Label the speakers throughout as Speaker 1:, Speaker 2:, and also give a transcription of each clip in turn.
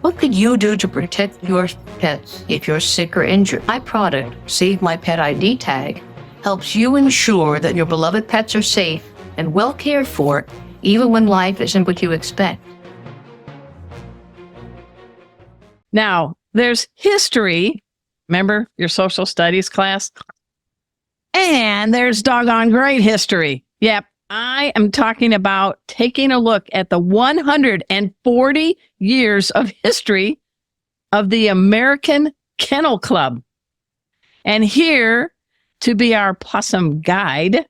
Speaker 1: What could you do to protect your pets if you're sick or injured? My product, Save My Pet ID tag, helps you ensure that your beloved pets are safe and well cared for, even when life isn't what you expect.
Speaker 2: Now, there's history. Remember your social studies class? And there's doggone great history. Yep. I am talking about taking a look at the 140 years of history of the American Kennel Club. And here to be our possum guide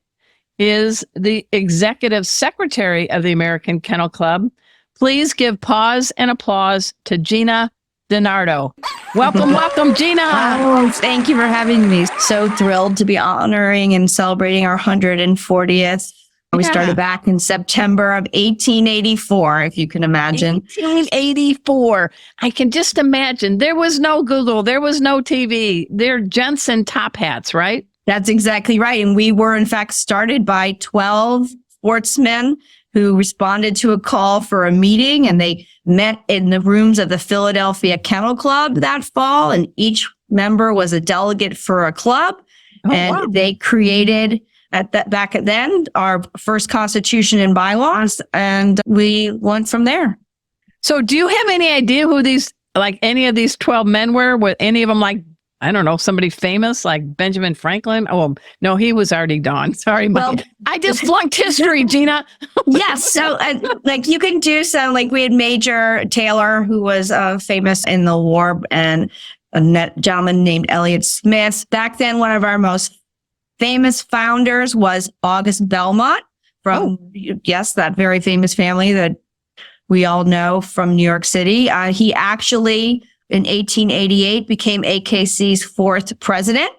Speaker 2: is the executive secretary of the American Kennel Club. Please give pause and applause to Gina DiNardo. Welcome, Gina.
Speaker 3: Oh, thank you for having me. So thrilled to be honoring and celebrating our 140th. We started back in September of 1884, if you can imagine.
Speaker 2: 1884. I can just imagine. There was no Google. There was no TV. They're Jensen top hats, right?
Speaker 3: That's exactly right. And we were, in fact, started by 12 sportsmen who responded to a call for a meeting, and they met in the rooms of the Philadelphia Kennel Club that fall. And each member was a delegate for a club. They created back then, our first constitution and bylaws, and we went from there.
Speaker 2: So do you have any idea who any of these 12 men were? Were any of them I don't know, somebody famous like Benjamin Franklin? Oh, no, he was already gone. Sorry, but I just flunked history, Gina.
Speaker 3: Yes. So you can do some, we had Major Taylor, who was famous in the war, and a gentleman named Elliot Smith. Back then, one of our most famous founders was August Belmont from, that very famous family that we all know from New York City. He actually, in 1888, became AKC's fourth president.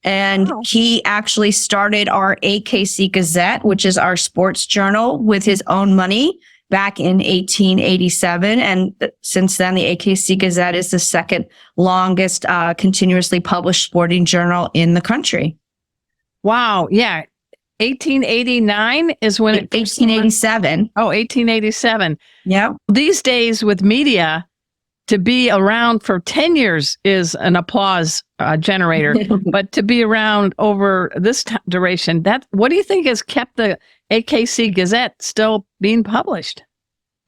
Speaker 3: And he actually started our AKC Gazette, which is our sports journal, with his own money back in 1887. And since then, the AKC Gazette is the second longest continuously published sporting journal in the country.
Speaker 2: Wow. Yeah. 1889 is when
Speaker 3: 1887.
Speaker 2: 1887.
Speaker 3: Yeah.
Speaker 2: These days with media, to be around for 10 years is an applause generator. But to be around over this duration, what do you think has kept the AKC Gazette still being published?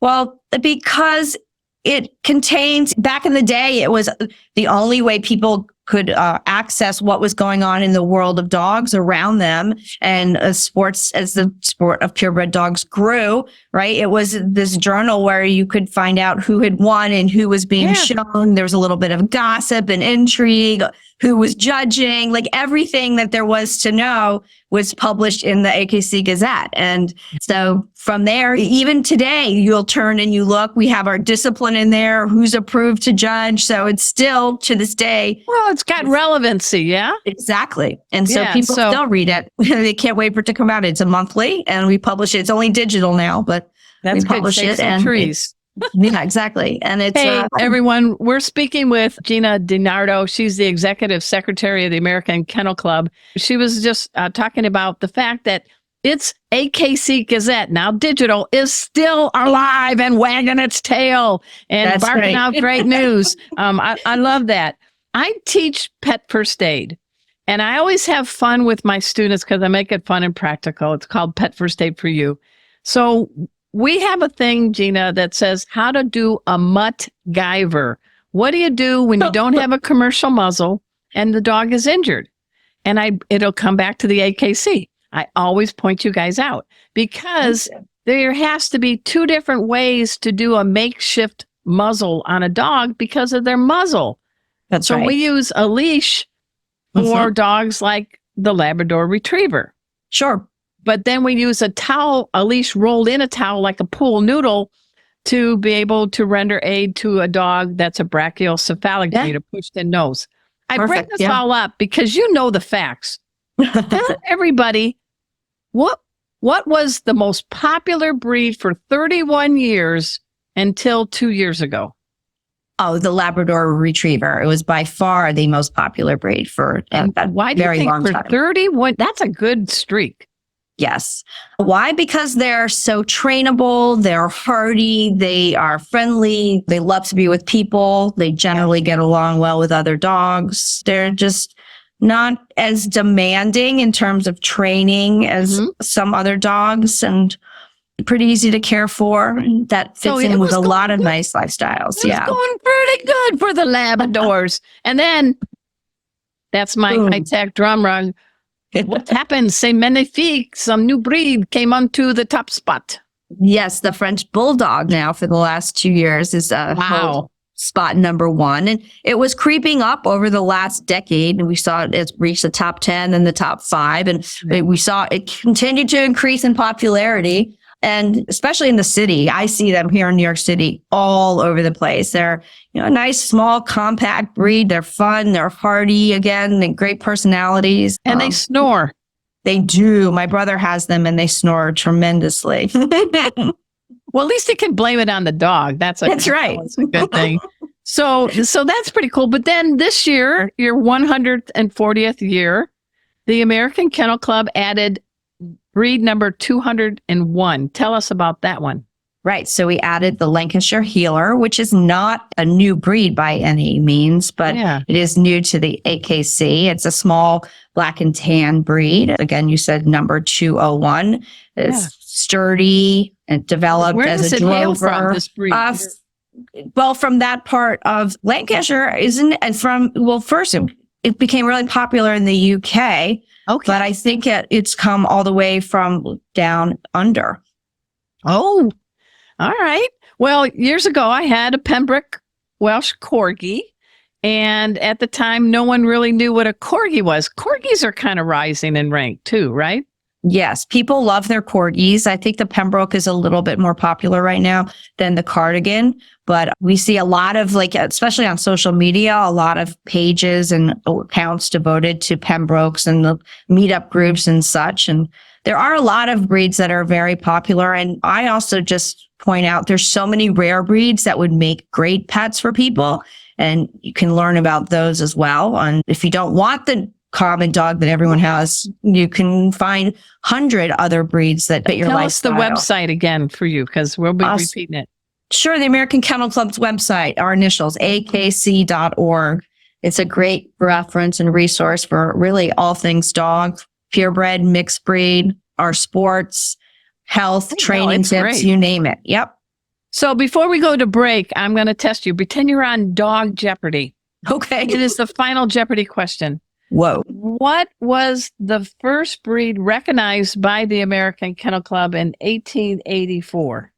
Speaker 3: Well, because it contains, back in the day, it was the only way people could access what was going on in the world of dogs around them. And as the sport of purebred dogs grew, right, it was this journal where you could find out who had won and who was being shown. There was a little bit of gossip and intrigue, who was judging, everything that there was to know was published in the AKC Gazette. And so from there, even today, you'll turn and you look, we have our discipline in there, who's approved to judge. So it's still, to this day.
Speaker 2: Well, it's got relevancy, yeah?
Speaker 3: Exactly. And so people still read it. They can't wait for it to come out. It's a monthly, and we publish it. It's only digital now, but we publish it. And trees. Yeah, exactly. And it's
Speaker 2: everyone, we're speaking with Gina DiNardo. She's the executive secretary of the American Kennel Club. She was just talking about the fact that its AKC Gazette, now digital, is still alive and wagging its tail and barking out great news. I love that. I teach pet first aid, and I always have fun with my students because I make it fun and practical. It's called Pet First Aid for You. So we have a thing, Gina, that says how to do a mutt-giver. What do you do when you don't have a commercial muzzle and the dog is injured? And it'll come back to the AKC. I always point you guys out because there has to be two different ways to do a makeshift muzzle on a dog because of their muzzle.
Speaker 3: That's
Speaker 2: right. So we use a leash for dogs like the Labrador Retriever.
Speaker 3: Sure.
Speaker 2: But then we use a leash rolled in a towel like a pool noodle to be able to render aid to a dog that's a brachiocephalic breed, a pushed-in nose. I bring this all up because you know the facts. Tell everybody, what was the most popular breed for 31 years until 2 years ago?
Speaker 3: Oh, the Labrador Retriever. It was by far the most popular breed for a very long time.
Speaker 2: 31? That's a good streak.
Speaker 3: Yes. Why? Because they're so trainable, they're hardy, they are friendly, they love to be with people, they generally get along well with other dogs. They're just not as demanding in terms of training as some other dogs, and pretty easy to care for. That fits in with a lot of nice lifestyles.
Speaker 2: It was going pretty good for the Labradors. And then that's my high-tech drum run. What happened? C'est magnifique. Some new breed came onto the top spot.
Speaker 3: Yes, the French Bulldog now for the last 2 years is spot number 1. And it was creeping up over the last decade. And we saw it reach the top 10 and the top 5. And we saw it continue to increase in popularity. And especially in the city, I see them here in New York City all over the place. They're, a nice, small, compact breed. They're fun. They're hardy again. They're great personalities.
Speaker 2: And they snore.
Speaker 3: They do. My brother has them and they snore tremendously.
Speaker 2: Well, at least they can blame it on the dog. That's right. That's a good thing. So that's pretty cool. But then this year, your 140th year, the American Kennel Club added breed number 201. Tell us about that one.
Speaker 3: Right. So we added the Lancashire Heeler, which is not a new breed by any means, but it is new to the AKC. It's a small black and tan breed. Again, you said number 201. It's sturdy and developed as a drover. Where does it hail from, this breed? Well, from that part of Lancashire, first it became really popular in the UK. Okay. But I think it's come all the way from down under.
Speaker 2: Oh, all right. Well, years ago, I had a Pembroke Welsh Corgi. And at the time, no one really knew what a Corgi was. Corgis are kind of rising in rank too, right?
Speaker 3: Yes. People love their Corgis. I think the Pembroke is a little bit more popular right now than the Cardigan. But we see a lot of, especially on social media, a lot of pages and accounts devoted to Pembrokes and the meetup groups and such. And there are a lot of breeds that are very popular. And I also just point out there's so many rare breeds that would make great pets for people. And you can learn about those as well. And if you don't want the common dog that everyone has, you can find 100 other breeds that fit your lifestyle.
Speaker 2: Tell us the website again for you, because we'll be repeating it.
Speaker 3: Sure. The American Kennel Club's website, our initials, akc.org. It's a great reference and resource for really all things dog, purebred, mixed breed, our sports, health, training tips, great. You name it. Yep.
Speaker 2: So before we go to break, I'm going to test you. Pretend you're on Dog Jeopardy.
Speaker 3: Okay.
Speaker 2: It is the final Jeopardy question.
Speaker 3: Whoa.
Speaker 2: What was the first breed recognized by the American Kennel Club in 1884?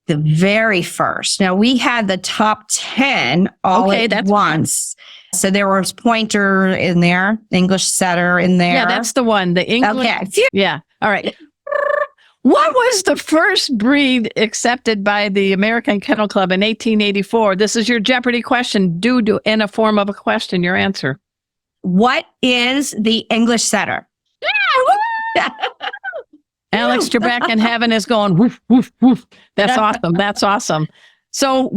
Speaker 3: The very first. Now, we had the top 10 at once. So there was Pointer in there, English Setter in there.
Speaker 2: Yeah, that's the one. The English.
Speaker 3: Okay.
Speaker 2: Yeah. All right. What was the first breed accepted by the American Kennel Club in 1884? This is your Jeopardy question. Do in a form of a question, your answer.
Speaker 3: What is the English Setter?
Speaker 2: Alex Trebek in heaven is going, woof, woof, woof. That's awesome. That's awesome. So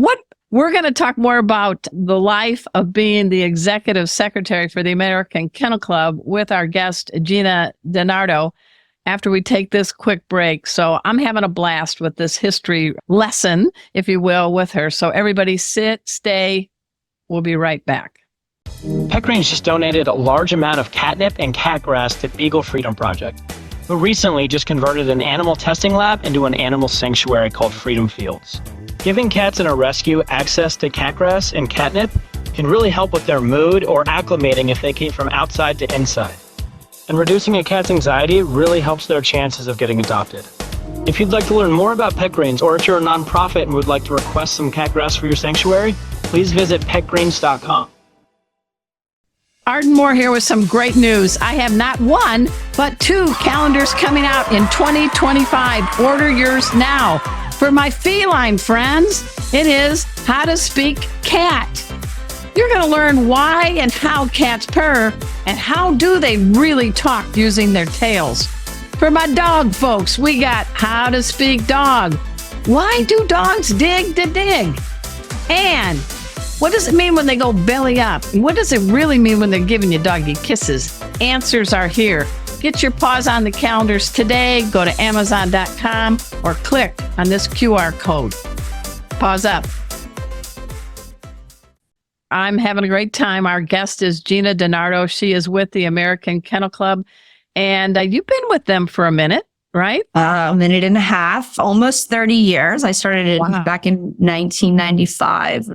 Speaker 2: we're going to talk more about the life of being the executive secretary for the American Kennel Club with our guest, Gina DiNardo, after we take this quick break. So I'm having a blast with this history lesson, if you will, with her. So everybody sit, stay. We'll be right back.
Speaker 4: Pet Greens just donated a large amount of catnip and cat grass to Beagle Freedom Project, who recently just converted an animal testing lab into an animal sanctuary called Freedom Fields. Giving cats in a rescue access to cat grass and catnip can really help with their mood or acclimating if they came from outside to inside. And reducing a cat's anxiety really helps their chances of getting adopted. If you'd like to learn more about Pet Greens, or if you're a nonprofit and would like to request some cat grass for your sanctuary, please visit petgreens.com.
Speaker 2: Arden Moore here with some great news. I have not one, but 2 calendars coming out in 2025. Order yours now. For my feline friends, it is How to Speak Cat. You're going to learn why and how cats purr and how do they really talk using their tails. For my dog folks, we got How to Speak Dog. Why do dogs dig to dig? And what does it mean when they go belly up? And what does it really mean when they're giving you doggy kisses? Answers are here. Get your paws on the calendars today. Go to Amazon.com or click on this QR code. Paws up. I'm having a great time. Our guest is Gina DiNardo. She is with the American Kennel Club. And you've been with them for a minute, right?
Speaker 3: A minute and a half, almost 30 years. I started it back in 1995.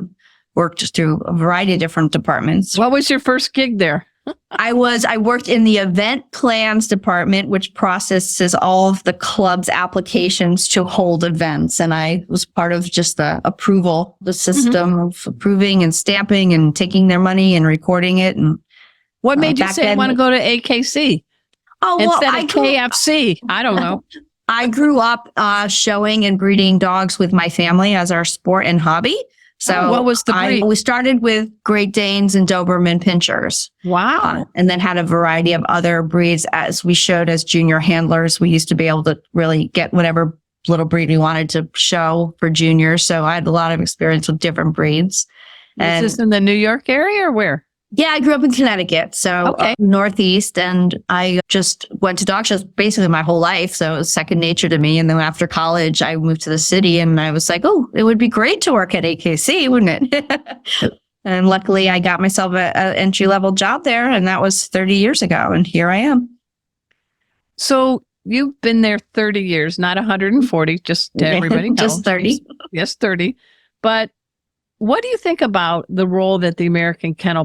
Speaker 3: Worked through a variety of different departments.
Speaker 2: What was your first gig there?
Speaker 3: I worked in the event plans department, which processes all of the club's applications to hold events. And I was part of just the approval, the system of approving and stamping and taking their money and recording it. And
Speaker 2: what made you say you want to go to AKC? Instead of KFC? I don't know.
Speaker 3: I grew up showing and breeding dogs with my family as our sport and hobby. So
Speaker 2: what was the breed?
Speaker 3: We started with Great Danes and Doberman Pinschers.
Speaker 2: Wow.
Speaker 3: And then had a variety of other breeds as we showed as junior handlers. We used to be able to really get whatever little breed we wanted to show for juniors. So I had a lot of experience with different breeds.
Speaker 2: Is this in the New York area or where?
Speaker 3: Yeah, I grew up in Connecticut, so Northeast, and I just went to dog shows basically my whole life. So it was second nature to me. And then after college, I moved to the city and I was like, oh, it would be great to work at AKC, wouldn't it? And luckily, I got myself an entry-level job there, and that was 30 years ago, and here I am.
Speaker 2: So you've been there 30 years, not 140, just to everybody knows.
Speaker 3: Just 30.
Speaker 2: Yes, 30. But what do you think about the role that the American Kennel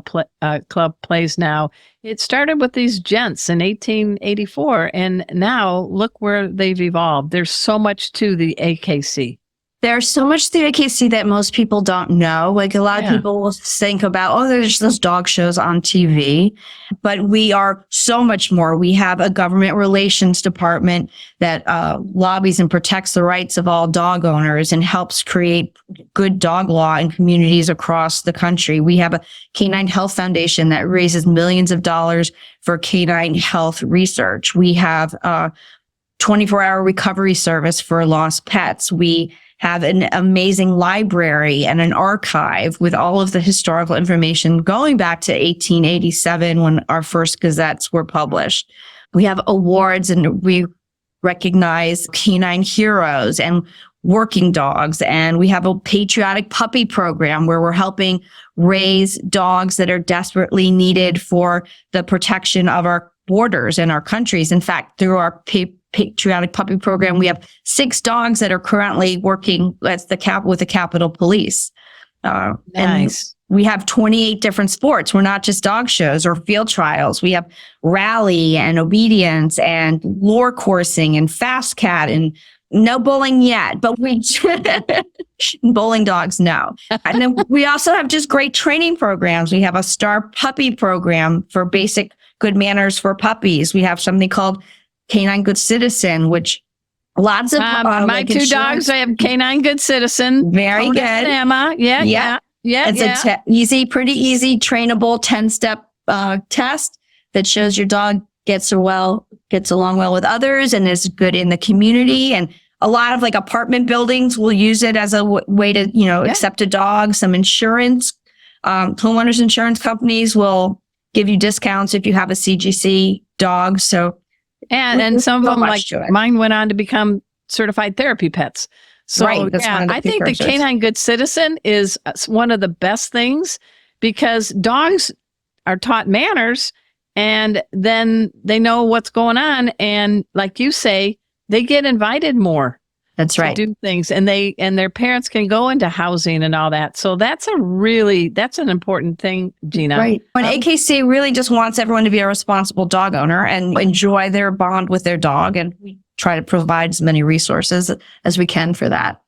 Speaker 2: Club plays now? It started with these gents in 1884, and now look where they've evolved. There's so much to the AKC.
Speaker 3: There's so much to the AKC that most people don't know. Like a lot of people will think about, oh, there's those dog shows on TV, but we are so much more. We have a government relations department that lobbies and protects the rights of all dog owners and helps create good dog law in communities across the country. We have a Canine Health Foundation that raises millions of dollars for canine health research. We have a 24-hour recovery service for lost pets. We have an amazing library and an archive with all of the historical information going back to 1887 when our first gazettes were published. We have awards and we recognize canine heroes and working dogs. And we have a patriotic puppy program where we're helping raise dogs that are desperately needed for the protection of our borders and our countries. In fact, through our patriotic puppy program, we have 6 dogs that are currently working with the Capitol Police.
Speaker 2: Nice.
Speaker 3: And we have 28 different sports. We're not just dog shows or field trials. We have rally and obedience and lure coursing and fast cat and no bowling yet, but we bowling dogs, no. And then we also have just great training programs. We have a star puppy program for basic good manners for puppies. We have something called Canine Good Citizen, which lots of
Speaker 2: my 2 dogs. I have Canine Good Citizen.
Speaker 3: Very good.
Speaker 2: Emma. Yeah.
Speaker 3: It's a pretty easy, trainable 10-step test that shows your dog gets along well with others and is good in the community. And a lot of like apartment buildings will use it as a way to, accept a dog. Some insurance, homeowners insurance companies will give you discounts if you have a CGC dog. So.
Speaker 2: And some of them, like mine, went on to become certified therapy pets. So I think the Canine Good Citizen is one of the best things because dogs are taught manners and then they know what's going on. And like you say, they get invited more.
Speaker 3: That's right.
Speaker 2: To do things and their parents can go into housing and all that. So that's an important thing, Gina.
Speaker 3: Right. When AKC really just wants everyone to be a responsible dog owner and enjoy their bond with their dog. And we try to provide as many resources as we can for that.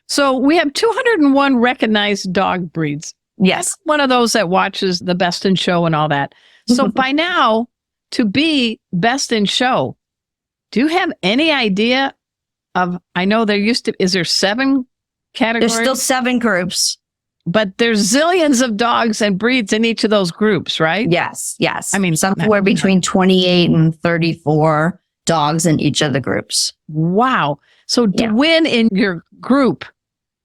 Speaker 2: So we have 201 recognized dog breeds.
Speaker 3: Yes.
Speaker 2: I'm one of those that watches the Best in Show and all that. So by now, to be Best in Show, do you have any idea I know is there 7 categories?
Speaker 3: There's still 7 groups.
Speaker 2: But there's zillions of dogs and breeds in each of those groups, right?
Speaker 3: Yes.
Speaker 2: I mean,
Speaker 3: somewhere between 28 and 34 dogs in each of the groups.
Speaker 2: Wow. So to win in your group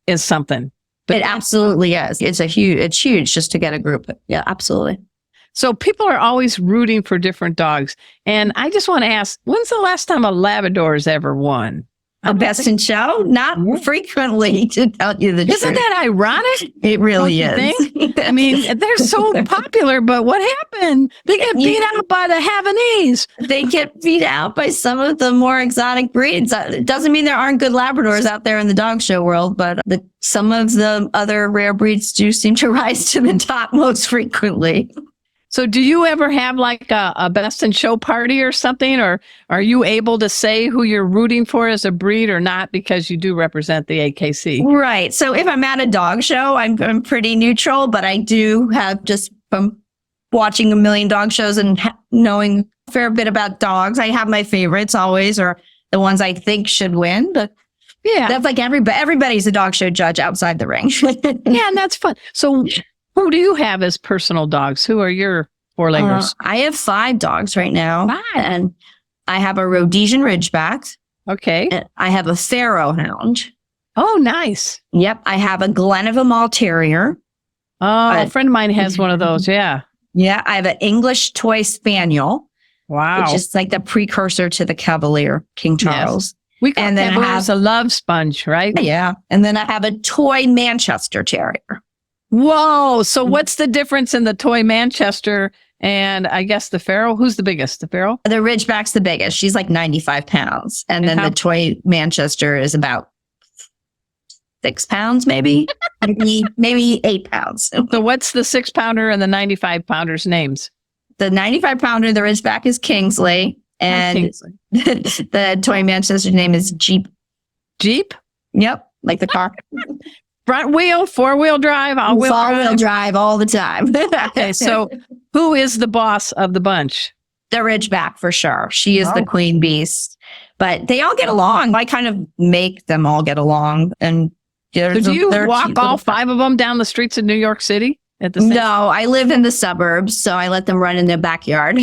Speaker 2: is something.
Speaker 3: It absolutely is. It's huge just to get a group. Yeah, absolutely.
Speaker 2: So people are always rooting for different dogs. And I just want to ask, when's the last time a Labrador's ever won?
Speaker 3: A best in show? Not frequently, to tell you the truth.
Speaker 2: Isn't that ironic?
Speaker 3: It really
Speaker 2: Don't you
Speaker 3: is.
Speaker 2: think? I mean, they're so popular, but what happened? They get beat out by the Havanese.
Speaker 3: They get beat out by some of the more exotic breeds. It doesn't mean there aren't good Labradors out there in the dog show world, but some of the other rare breeds do seem to rise to the top most frequently.
Speaker 2: So do you ever have like a best in show party or something? Or are you able to say who you're rooting for as a breed or not because you do represent the AKC?
Speaker 3: Right. So if I'm at a dog show, I'm pretty neutral, but I do have, just from watching a million dog shows and knowing a fair bit about dogs, I have my favorites always, or the ones I think should win. But
Speaker 2: Yeah.
Speaker 3: that's like everybody's a dog show judge outside the ring.
Speaker 2: Yeah, and that's fun. So who do you have as personal dogs? Who are your four-leggers?
Speaker 3: I have 5 dogs right now.
Speaker 2: 5.
Speaker 3: And I have a Rhodesian Ridgeback.
Speaker 2: Okay.
Speaker 3: And I have a Pharaoh Hound.
Speaker 2: Oh, nice.
Speaker 3: Yep. I have a Glenavon Mall Terrier.
Speaker 2: Oh, a friend of mine has one of those. Yeah.
Speaker 3: Yeah. I have an English Toy Spaniel,
Speaker 2: Wow.
Speaker 3: which is like the precursor to the Cavalier, King Charles.
Speaker 2: We call
Speaker 3: and then I
Speaker 2: Cavaliers
Speaker 3: have-
Speaker 2: a love sponge, right?
Speaker 3: Yeah. And then I have a toy Manchester Terrier.
Speaker 2: Whoa. So what's the difference in the toy Manchester and I guess the Pharaoh? Who's the biggest? The Pharaoh?
Speaker 3: The Ridgeback's the biggest. She's like 95 pounds. And then
Speaker 2: how-
Speaker 3: the toy Manchester is about 6 pounds, maybe, maybe 8 pounds.
Speaker 2: So what's the 6-pounder and the 95-pounder's names?
Speaker 3: The 95 pounder, the Ridgeback, is Kingsley. And
Speaker 2: Kingsley.
Speaker 3: the toy Manchester's name is Jeep.
Speaker 2: Jeep?
Speaker 3: Yep. Like the car.
Speaker 2: Front wheel, 4-wheel drive, all-wheel
Speaker 3: All-wheel
Speaker 2: drive?
Speaker 3: drive all the time.
Speaker 2: Okay, so who is the boss of the bunch?
Speaker 3: The Ridgeback, for sure. She is the
Speaker 2: Oh.
Speaker 3: queen beast. But they all get along. I kind of make them all get along. And
Speaker 2: So do you walk all 5 of them down the streets of New York City at the same
Speaker 3: No, I live in the suburbs, so I let them run in their backyard.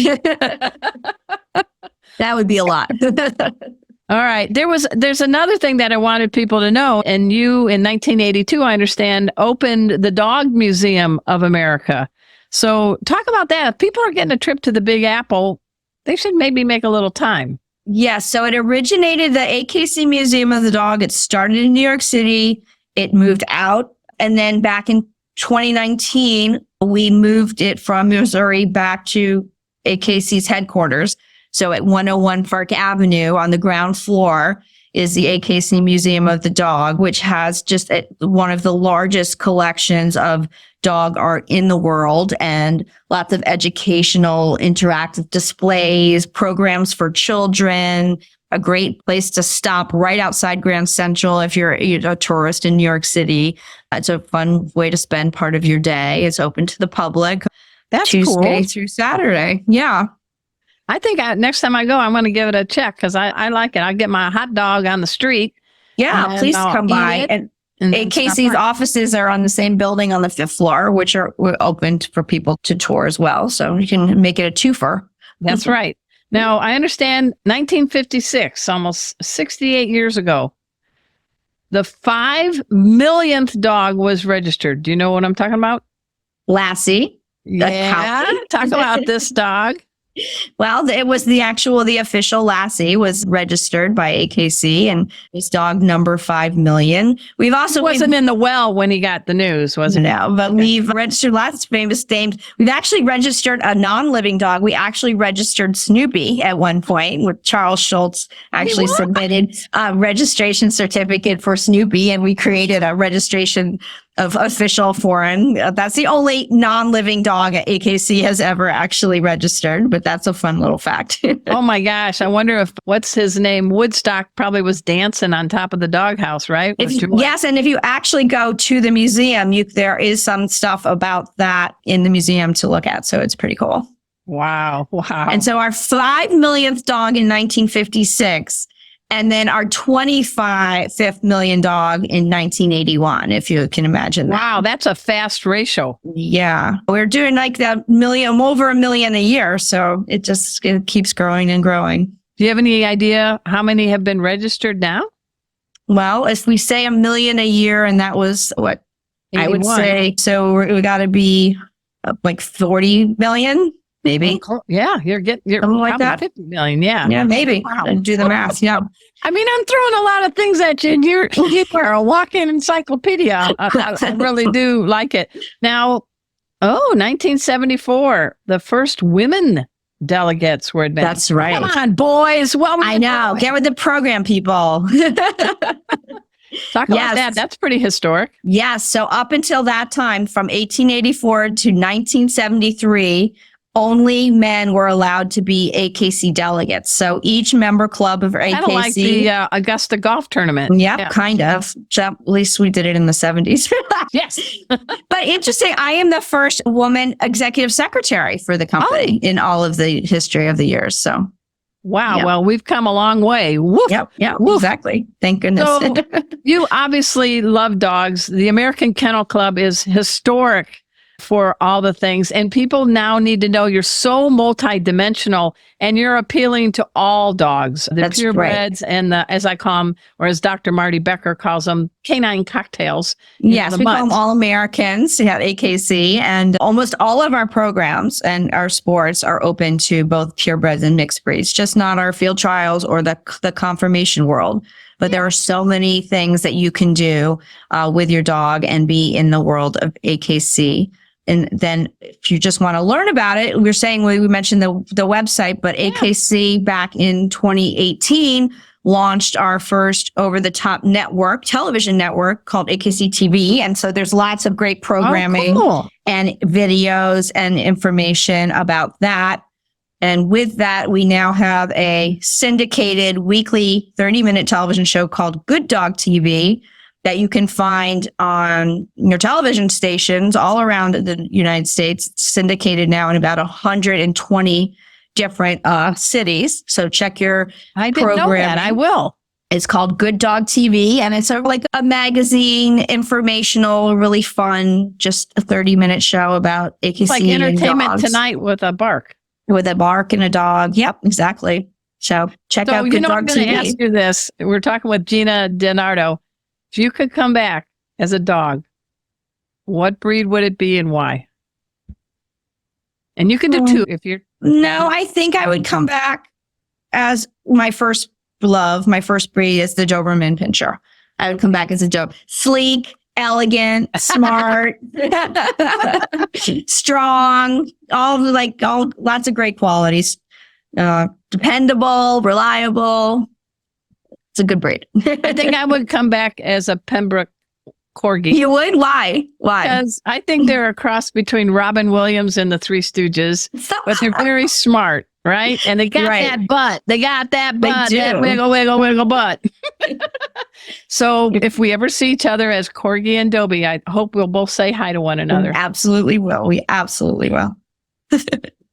Speaker 3: That would be a lot.
Speaker 2: All right. There's another thing that I wanted people to know. And you, in 1982, I understand, opened the Dog Museum of America. So talk about that. If people are getting a trip to the Big Apple, they should maybe make a little time.
Speaker 3: Yes, so it originated, the AKC Museum of the Dog. It started in New York City. It moved out. And then back in 2019, we moved it from Missouri back to AKC's headquarters. So at 101 Park Avenue on the ground floor is the AKC Museum of the Dog, which has just one of the largest collections of dog art in the world and lots of educational interactive displays, programs for children, a great place to stop right outside Grand Central if you're a tourist in New York City. It's a fun way to spend part of your day. It's open to the public.
Speaker 2: That's
Speaker 3: Tuesday
Speaker 2: cool.
Speaker 3: through Saturday. Yeah.
Speaker 2: I think next time I go, I'm going to give it a check because I like it. I'll get my hot dog on the street.
Speaker 3: Yeah.
Speaker 2: And
Speaker 3: Please
Speaker 2: I'll
Speaker 3: come
Speaker 2: eat
Speaker 3: by.
Speaker 2: it
Speaker 3: And
Speaker 2: and then
Speaker 3: AKC's
Speaker 2: stop by.
Speaker 3: offices are on the same building on the 5th floor, which are open for people to tour as well. So you can make it a twofer.
Speaker 2: That's right. Now, I understand 1956, almost 68 years ago, the 5 millionth dog was registered. Do you know what I'm talking about?
Speaker 3: Lassie.
Speaker 2: Yeah. Talk about this dog.
Speaker 3: Well, it was the official Lassie was registered by AKC, and his dog number 5 million. We've also
Speaker 2: Wasn't in the well when he got the news, was it?
Speaker 3: No, but we've registered lots of famous names. We've actually registered a non-living dog. We actually registered Snoopy at one point, with Charles Schultz actually submitted a registration certificate for Snoopy, and we created a registration of official foreign. That's the only non-living dog AKC has ever actually registered, but that's a fun little fact.
Speaker 2: Oh my gosh. I wonder if, what's his name? Woodstock probably was dancing on top of the doghouse, right?
Speaker 3: Yes, and if you actually go to the museum, there is some stuff about that in the museum to look at. So it's pretty cool.
Speaker 2: Wow. Wow.
Speaker 3: And so our 5 millionth dog in 1956, and then our 25th million dog in 1981, if you can imagine that.
Speaker 2: Wow, that's a fast ratio.
Speaker 3: Yeah. We're doing like that million, over a million a year. So it keeps growing and growing.
Speaker 2: Do you have any idea how many have been registered now?
Speaker 3: Well, if we say a million a year, and that was what I would
Speaker 2: 81.
Speaker 3: say, so we got to be like 40 million, maybe.
Speaker 2: Yeah, you're
Speaker 3: Something like
Speaker 2: probably
Speaker 3: that.
Speaker 2: 50 million. Yeah.
Speaker 3: Yeah, maybe.
Speaker 2: Wow.
Speaker 3: Do the math. Yeah.
Speaker 2: I mean, I'm throwing a lot of things at you, and you are a walking encyclopedia. I really do like it. Now, 1974, the first women delegates were admitted.
Speaker 3: That's right.
Speaker 2: Come on, boys. Well,
Speaker 3: I know. Get with the program, people.
Speaker 2: Talk about that. That's pretty historic.
Speaker 3: Yes. So up until that time, from 1884 to 1973, only men were allowed to be AKC delegates. So each member club of AKC.
Speaker 2: Kind of like the Augusta golf tournament.
Speaker 3: Yep, yeah, kind of. At least we did it in the 70s.
Speaker 2: Yes.
Speaker 3: But interesting, I am the first woman executive secretary for the company in all of the history of the years. So,
Speaker 2: wow.
Speaker 3: Yep.
Speaker 2: Well, we've come a long way. Woof.
Speaker 3: Yep. Exactly. Thank goodness.
Speaker 2: So, you obviously love dogs. The American Kennel Club is historic for all the things. And people now need to know you're so multidimensional and you're appealing to all dogs, the
Speaker 3: That's
Speaker 2: purebreds and the, as I call them, or as Dr. Marty Becker calls them, canine cocktails.
Speaker 3: Yes, we call them
Speaker 2: mutts.
Speaker 3: all Americans. We have AKC, and almost all of our programs and our sports are open to both purebreds and mixed breeds, just not our field trials or the conformation world. But there are so many things that you can do with your dog and be in the world of AKC. And then if you just want to learn about it, we're saying we mentioned the website, but AKC back in 2018 launched our first over-the-top network, television network called AKC TV. And so there's lots of great programming and videos and information about that. And with that, we now have a syndicated weekly 30-minute television show called Good Dog TV that you can find on your television stations all around the United States. It's syndicated now in about 120 different cities. So check your
Speaker 2: I didn't know that. I will.
Speaker 3: It's called Good Dog TV, and it's sort of like a magazine, informational, really fun, just a 30-minute show about AKC.
Speaker 2: It's like Entertainment Tonight with a bark.
Speaker 3: With a bark and a dog. Yep, exactly. So check out Good Dog
Speaker 2: I'm going to
Speaker 3: TV.
Speaker 2: ask you this. We're talking with Gina DiNardo. If you could come back as a dog, what breed would it be and why? And you can do two if you're...
Speaker 3: No, I think I would come back as my first love. My first breed is the Doberman Pinscher. I would come back as a Doberman. Sleek, elegant, smart, strong, all lots of great qualities. Dependable, reliable. It's a good breed.
Speaker 2: I think I would come back as a Pembroke Corgi.
Speaker 3: You would? Why?
Speaker 2: Because I think they're a cross between Robin Williams and the Three Stooges, but they're very smart, right? And they got that butt. They got that butt, that wiggle, wiggle, wiggle butt. So if we ever see each other as Corgi and Dobie, I hope we'll both say hi to one another.
Speaker 3: Absolutely will. We absolutely will.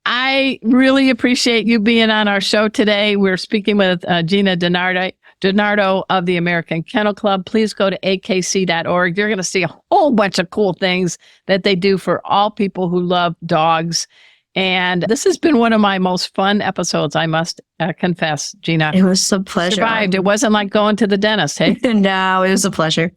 Speaker 2: I really appreciate you being on our show today. We're speaking with Gina DiNardo of the American Kennel Club. Please go to akc.org. You're going to see a whole bunch of cool things that they do for all people who love dogs. And this has been one of my most fun episodes, I must confess, Gina.
Speaker 3: It was a pleasure.
Speaker 2: Survived. It wasn't like going to the dentist, hey?
Speaker 3: No, it was a pleasure.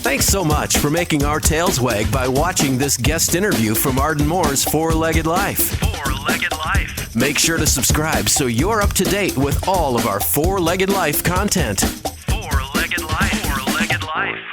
Speaker 5: Thanks so much for making our tails wag by watching this guest interview from Arden Moore's Four-Legged Life.
Speaker 6: Four-Legged Life.
Speaker 5: Make sure to subscribe so you're up to date with all of our Four-Legged Life content.
Speaker 6: Four-Legged Life. Four-Legged Life.